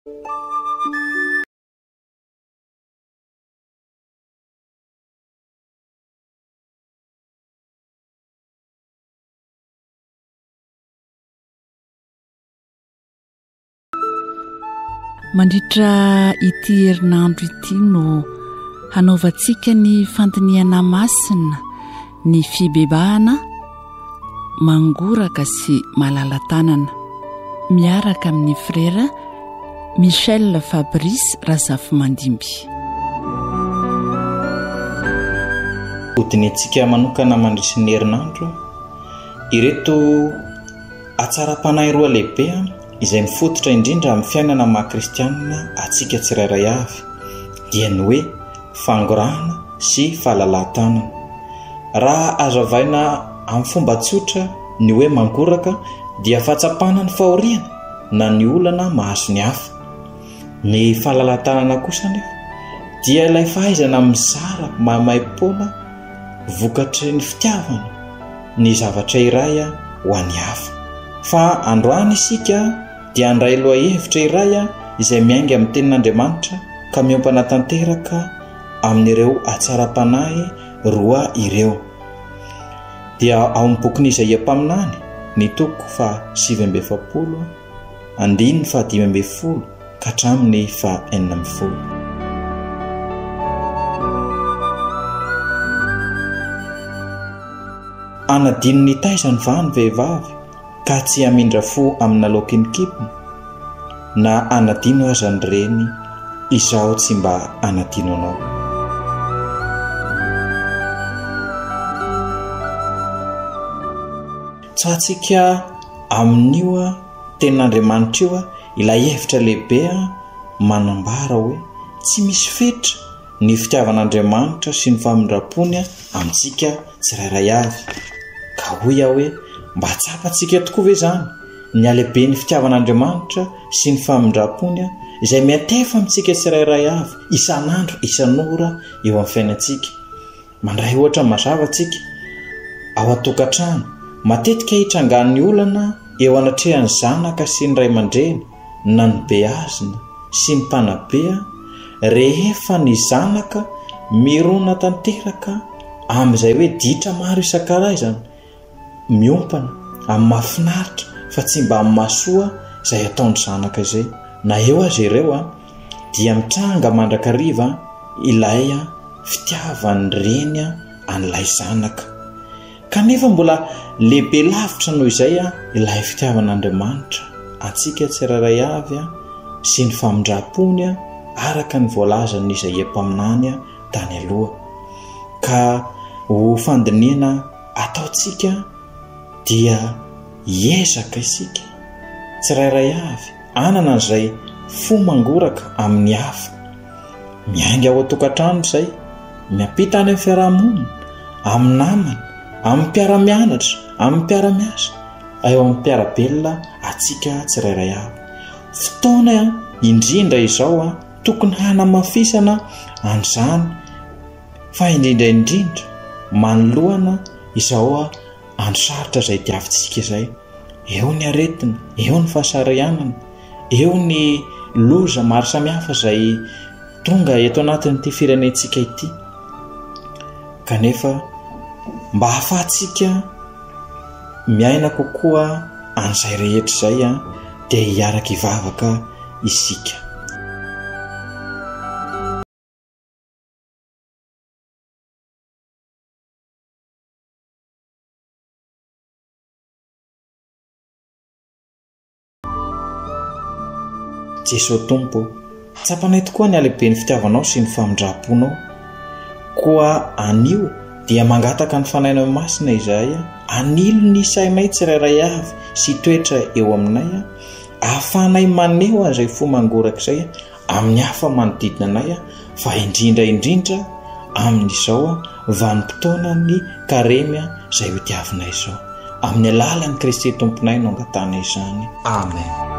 Mandritra ity herinandro ity no hanaovantsika ny fantiniana masina, ny fibebahana, mangoraka sy malala-tanana, miaraka amin'ny frera Michel Fabrice Razafimandimby. Hodiny antsika manokana mandritra ny herinandro, ireto atsara-panahy roa lehibe izay mifototra indrindra amin'ny fiainana maha-kristianina atsika tsirairay avy, dia ny hoe fangorahana sy fahalalan-tanana. Raha azo avaina amin'ny fomba tsotra ny hoe mangoraka dia fahatsapana ny fahoriana na ny olana mahazo ny hafa. Ny fahalalan-tanana kosa nefa dia ilay fahaizana mizara mahamaipoana vokatry ny fitiavana ny zavatra iray ho an'ny hafa. Fa androany isika dia andray loha hevitra iray izay miainga amin'ny tenin'Andriamanitra ka miompana tanteraka amin'ireo atsara-panahy roa ireo. Dia ao amin'ny bokin'i Isaia mpaminany ny toko 7:70, andininy 5:10 ka hatramin'ny 4:40. Anadino ny taizany va ny vehivavy ka tsy hamindra fo amina laokin'ny kipony, na anadino aza ny reny izao tsy mba anadino anao. Tsatsika amin'io tenin'Andriamanitra io ilay hevitra lehibe manambara hoe tsy misy fetra ny fitiavan'Andriamanitra sy ny famindram-pony amintsika tsirairay avy. Ka hoy hoe mba tsapantsika tokoa ve zany ny alehibe ny fitiavan'Andriamanitra sy ny famindram-pony izay miantefa amintsika tsirairay avy isan'andro isan'ora eo amin'ny fiainantsika. Mandray ohatra mazava tsika ao an-tokantrano, matetika hitrangan'ny olana eo anatrehan'ny zanaka sy ny ray aman-dreny na ny beazina sy ny mpanabe rehefa ny zanaka mirona tanteraka amin'izay hoe ditra maro isan-karazany, miompana amin'ny mahafinaritra fa tsy mba amin'ny mahasoa izay ataon'ny zanaka izay. Na eo azy ireo dia mitranga mandrakariva ilay fitiavany reny an'ilay zanaka. Kanefa mbola lehibe lavitra noho izay ilay fitiavan'Andriamanitra antsika tsirairay avy sy ny famindram-pony araka ny voalazan'ny Isaia mpaminany tany aloha. Ka ho fandiniana ataontsika dia hiezaka isika tsirairay avy anana izay fo mangoraka amin'ny hafa, miainga ao an-tokantrano izay, miampita any amin'ny fiarahamonina, amin'ny namana, amin'ny mpiara-mianatra, amin'ny mpiara-miasa, eo amin'ny mpiara-belona atsika tsirairay avy. Fotoana indrindra izao tokony hanamafisana an'izany, fa indrindra manoloana izao androsarotra izay diavintsika izay. Eo ny aretina, eo ny fahasarianana, eo ny loza maro samihafa izay tonga eto anatin'ity firenentsika ity. Kanefa mba hahafahantsika miaina kokoa an'izay rehetra izay dia hiaraka hivavaka isika. Jesosy Tompo, tsapanay tokoa ny alehiben'ny fitiavanao sy ny famindram-ponao. Koa anio dia mangataka ny fanainao masina izay anilo ny sainay tsirairay avy sy toetra eo aminay, ahafahanay maneho an'izay fo mangoraka izay amin'ny hafa manodidina anay, fa indrindra amin'izao vanim-potoana ny karemy izay ho tiavinay izao. Amin'ny alalan'i Kristy Tomponay no angatana izany. Amen.